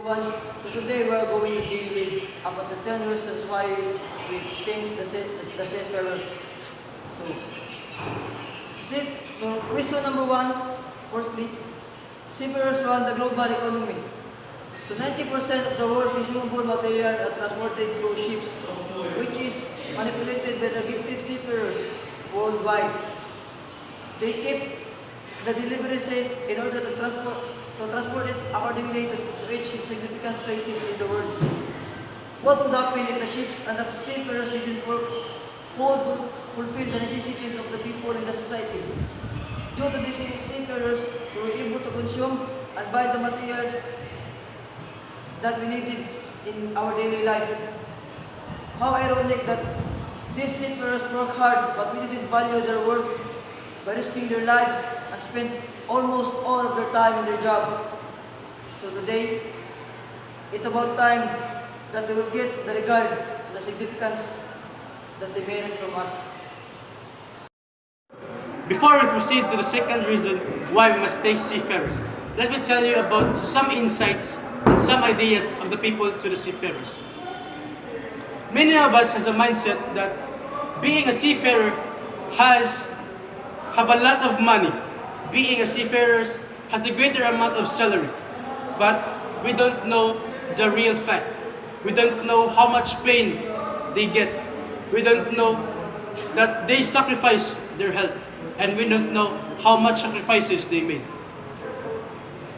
So today we are going to deal with about the 10 reasons why we think the seafarers. So, reason number one, firstly, seafarers run the global economy. So 90% of the world's consumable materials are transported through ships, which is manipulated by the gifted seafarers worldwide. They keep the delivery safe in order to transport it accordingly to each significant places in the world. What would happen if the ships and the seafarers didn't work who would fulfill the necessities of the people in the society? Due to these seafarers, we were able to consume and buy the materials that we needed in our daily life. How ironic that these seafarers work hard but we didn't value their work by risking their lives and spend almost all of their time in their job. So today, it's about time that they will get the regard, the significance that they merit from us. Before we proceed to the second reason why we must take seafarers, let me tell you about some insights and some ideas of the people to the seafarers. Many of us has a mindset that being a seafarer have a lot of money. Being a seafarer has a greater amount of salary, but we don't know the real fact. We don't know how much pain they get. We don't know that they sacrifice their health, and we don't know how much sacrifices they made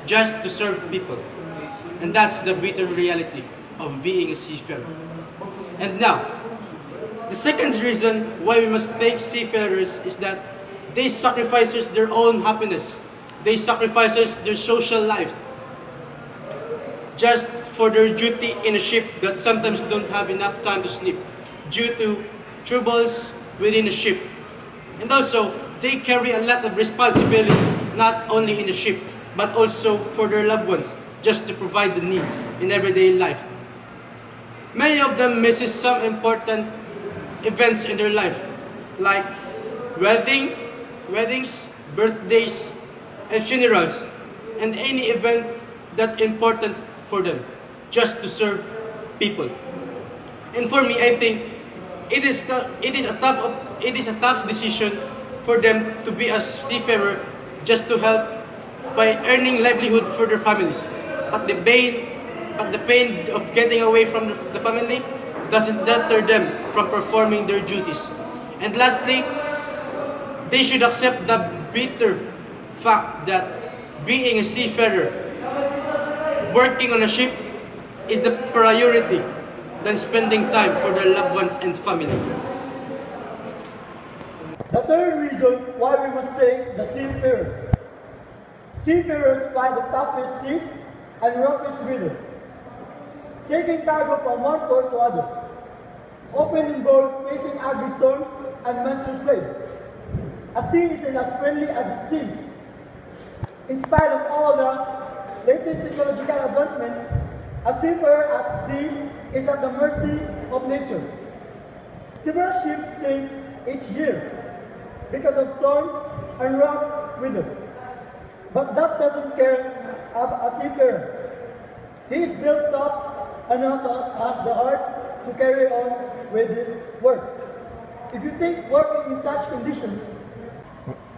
just to serve the people. And that's the bitter reality of being a seafarer. And now, the second reason why we must take seafarers is that they sacrifices their own happiness. They sacrifices their social life just for their duty in a ship that sometimes don't have enough time to sleep due to troubles within a ship. And also, they carry a lot of responsibility, not only in the ship, but also for their loved ones, just to provide the needs in everyday life. Many of them misses some important events in their life, like weddings, birthdays, and funerals, and any event that's important for them, just to serve people. And for me, I think it is a tough decision for them to be a seafarer just to help by earning livelihood for their families. But the pain of getting away from the family doesn't deter them from performing their duties. And lastly, they should accept the bitter fact that being a seafarer, working on a ship, is the priority than spending time for their loved ones and family. The third reason why we must take the seafarers. Seafarers fight the toughest seas and roughest weather. Taking cargo from one port to other often involves facing ugly storms and monstrous waves. A sea isn't as friendly as it seems. In spite of all the latest technological advancement, a seafarer at sea is at the mercy of nature. Several ships sink each year because of storms and rough weather. But that doesn't care a seafarer. He is built tough and also has the heart to carry on with his work. If you think working in such conditions,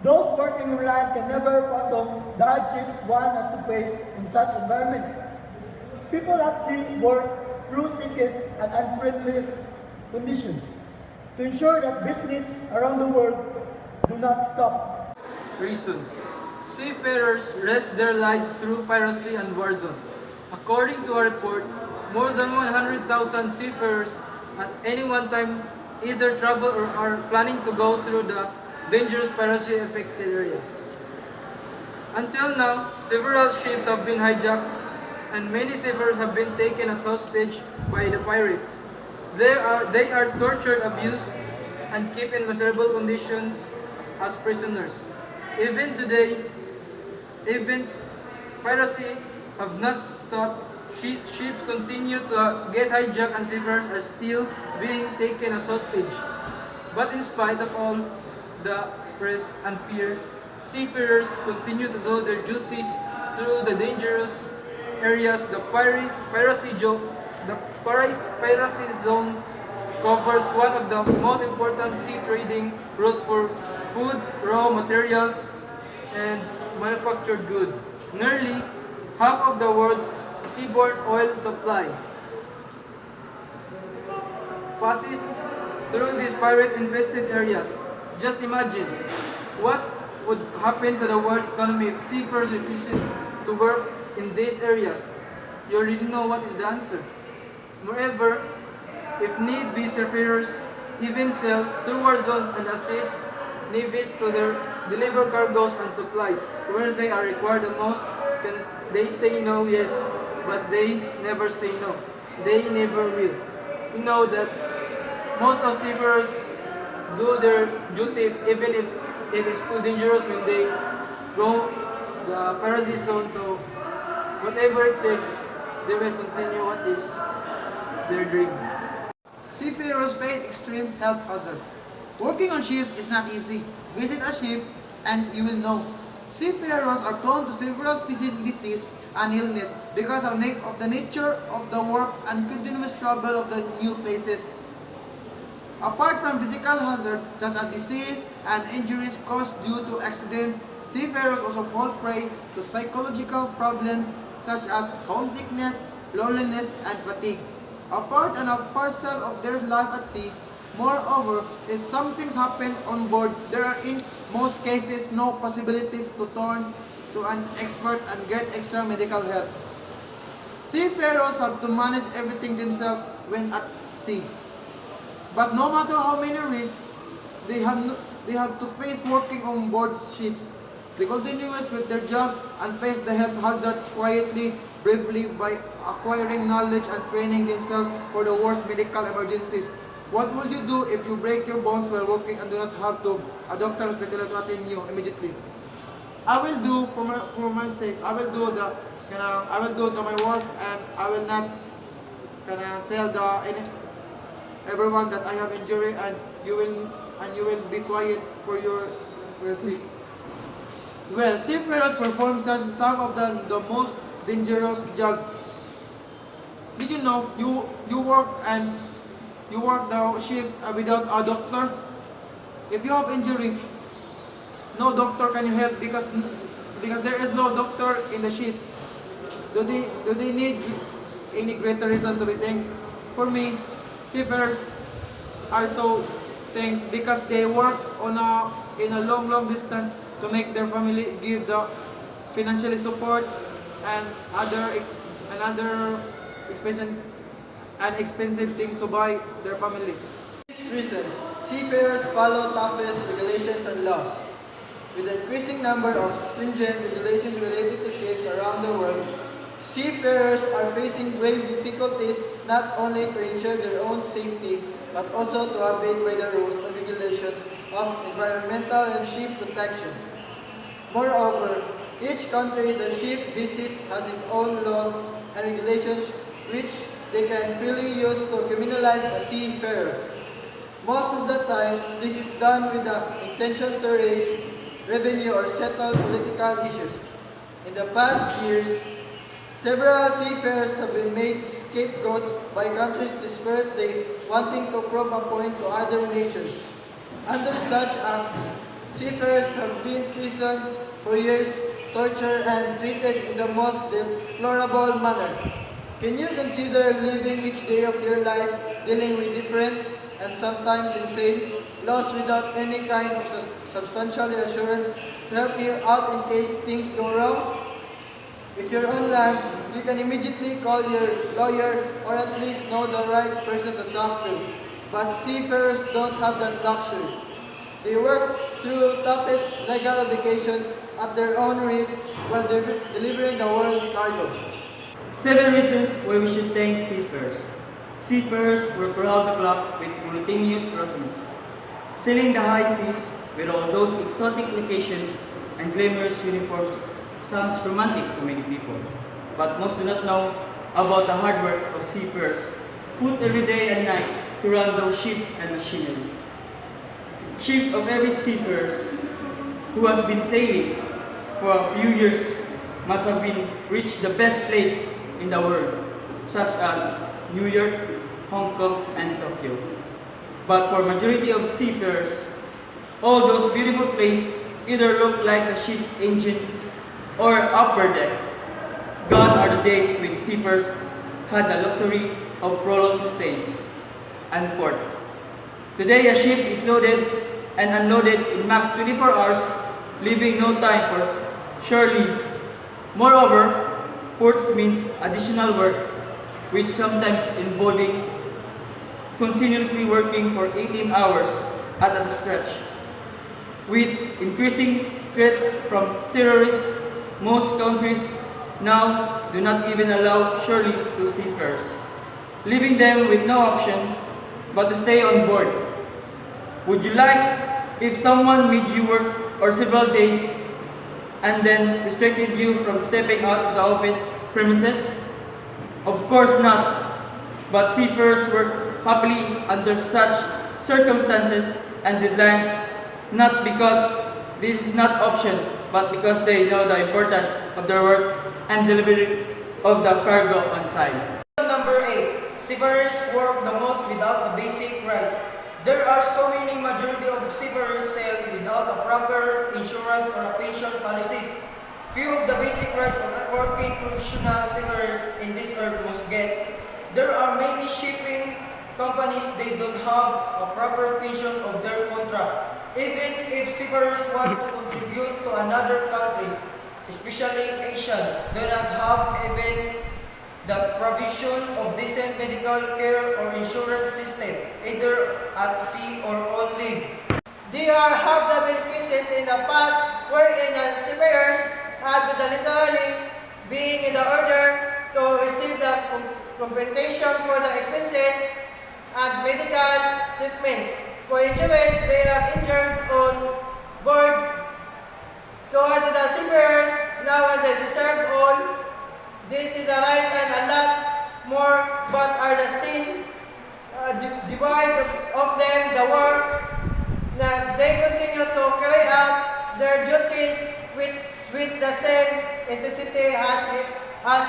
those working on land can never fathom the hardships one has to face in such environment. People at sea work through sickest and unfriendliest conditions to ensure that business around the world do not stop. Reasons. Seafarers risk their lives through piracy and war zone. According to a report, more than 100,000 seafarers at any one time either travel or are planning to go through the dangerous piracy-affected area. Until now, several ships have been hijacked and many seafarers have been taken as hostage by the pirates. They are tortured, abused, and kept in miserable conditions as prisoners. Even today, piracy have not stopped. Ships continue to get hijacked and seafarers are still being taken as hostage. But in spite of all the risk and fear, seafarers continue to do their duties through the dangerous areas, the Piracy zone covers one of the most important sea trading routes for food, raw materials, and manufactured goods. Nearly half of the world's seaborne oil supply passes through these pirate-infested areas. Just imagine what would happen to the world economy if seafarers refuses to work in these areas. You already know what is the answer. Moreover, if need be, seafarers even sail through war zones and assist navies to deliver cargoes and supplies where they are required the most. Can they say no? Yes, but they never say no. They never will. You know that most of seafarers do their duty even if it is too dangerous when they go the piracy zone. So whatever it takes, they will continue what is their dream. Seafarers face extreme health hazard. Working on ships is not easy. Visit a ship and you will know. Seafarers are prone to several specific disease and illness because of the nature of the work and continuous travel of the new places. Apart from physical hazard such as disease and injuries caused due to accidents, seafarers also fall prey to psychological problems such as homesickness, loneliness, and fatigue. A part and a parcel of their life at sea. Moreover, if something happens on board, there are in most cases no possibilities to turn to an expert and get extra medical help. Seafarers have to manage everything themselves when at sea. But no matter how many risks they have to face working on board ships, they continue with their jobs and face the health hazard quietly, bravely by acquiring knowledge and training themselves for the worst medical emergencies. What will you do if you break your bones while working and do not have a doctor hospital to attend you immediately? I will do for my sake. I will do my work, and I will not tell everyone that I have injury, and you will be quiet for your receipt. Well, seafarers perform some of the most dangerous jobs. Did you know you work the shifts without a doctor? If you have injury, no doctor can help because there is no doctor in the ships. Do they need any greater reason to be thanked? For me, seafarers are so thanked because they work in a long distance to make their family, give the financially support and other expensive things to buy their family. 6 reasons seafarers follow toughest regulations and laws. With the increasing number of stringent regulations related to ships around the world, seafarers are facing grave difficulties not only to ensure their own safety, but also to abide by the rules and regulations of environmental and ship protection. Moreover, each country the ship visits has its own law and regulations which they can freely use to criminalize a seafarer. Most of the times, this is done with the intention to raise revenue or settle political issues. In the past years, several seafarers have been made scapegoats by countries desperately wanting to prove a point to other nations. Under such acts, seafarers have been imprisoned for years, tortured, and treated in the most deplorable manner. Can you consider living each day of your life dealing with different and sometimes insane laws without any kind of substantial assurance to help you out in case things go wrong? If you're on land, you can immediately call your lawyer or at least know the right person to talk to. But seafarers don't have that luxury. They work through toughest legal obligations at their own risk while delivering the world cargo. 7 reasons why we should thank seafarers. Seafarers work around the clock with continuous routines. Sailing the high seas with all those exotic locations and glamorous uniforms sounds romantic to many people, but most do not know about the hard work of seafarers put every day and night to run those ships and machinery. Ships of every seafarers who has been sailing for a few years must have been reached the best place in the world, such as New York, Hong Kong, and Tokyo. But for majority of seafarers, all those beautiful places either look like the ship's engine or upper deck. Gone are the days when seafarers had the luxury of prolonged stays and port. Today, a ship is loaded and unloaded in max 24 hours, leaving no time for shore leaves. Moreover, ports means additional work, which sometimes involving continuously working for 18 hours at a stretch. With increasing threats from terrorists, most countries now do not even allow shore leaves to seafarers, leaving them with no option but to stay on board. Would you like if someone made you work for several days and then restricted you from stepping out of the office premises? Of course not, but seafarers work happily under such circumstances and deadlines, not because this is not option, but because they know the importance of their work and delivery of the cargo on time. Number 8. Seafarers work the most without the basic rights. There are so many majority of seafarers sail without a proper insurance or a pension policies. Few of the basic rights of the working professional seafarers in this earth must get. There are many shipping companies they don't have a proper pension of their contract. Even if seafarers want to contribute to another countries, especially Asian, do not have even the provision of decent medical care or insurance system, either at sea or on land. There have been cases in the past wherein seafarers had to literally being in the order to receive the compensation for the expenses and medical treatment. For injuries they have injured on board toward the seafarers now and they deserve all. This is the right and a lot more, but are the still deprived of them the work that they continue to carry out their duties with the same intensity as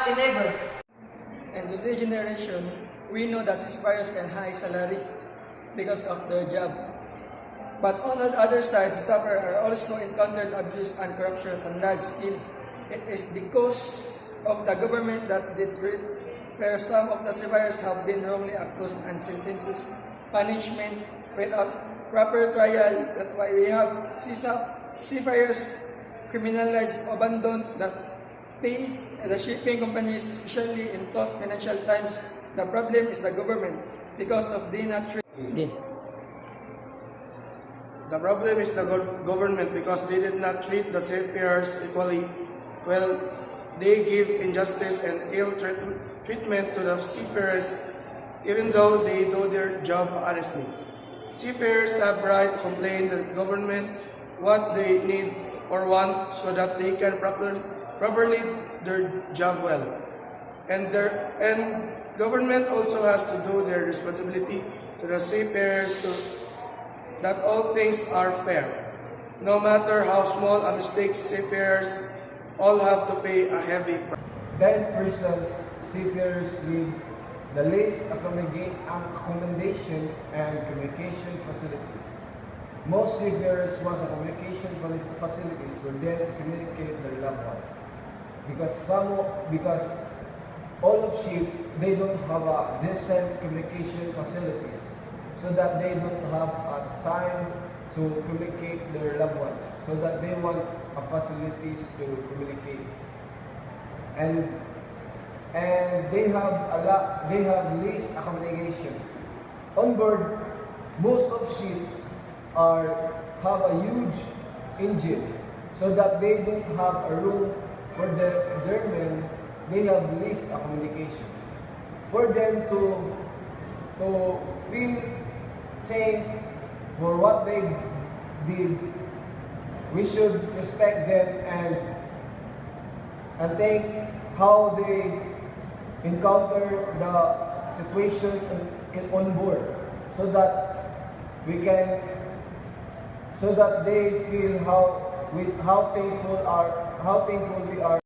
in ever. And today's generation, we know that seafarers can high salary because of their job. But on the other side, seafarers are also encountered abuse and corruption on large scale. It is because of the government that did where some of the seafarers have been wrongly accused and sentences punishment without proper trial. That's why we have seafarers criminalized, abandoned, that pay the shipping companies, especially in tough financial times. The problem is the government because of they not treat. The problem is the government because they did not treat the seafarers equally. Well, they give injustice and ill treatment to the seafarers even though they do their job honestly. Seafarers have right to complain to the government what they need or want so that they can properly their job well. And government also has to do their responsibility to the seafarers so that all things are fair. No matter how small a mistake, seafarers all have to pay a heavy price. 10 persons seafarers need the least accommodation and communication facilities. Most seafarers want a communication facilities for them to communicate their loved ones. Because all of ships, they don't have a decent communication facilities, so that they don't have a time to communicate their loved ones, so that they want a facilities to communicate. And they have least accommodation. On board, most of ships have a huge engine, so that they don't have a room for their men. They have least accommodation. For them to feel thanked for what they did, we should respect them and think how they encounter the situation on board, so that they feel how thankful we are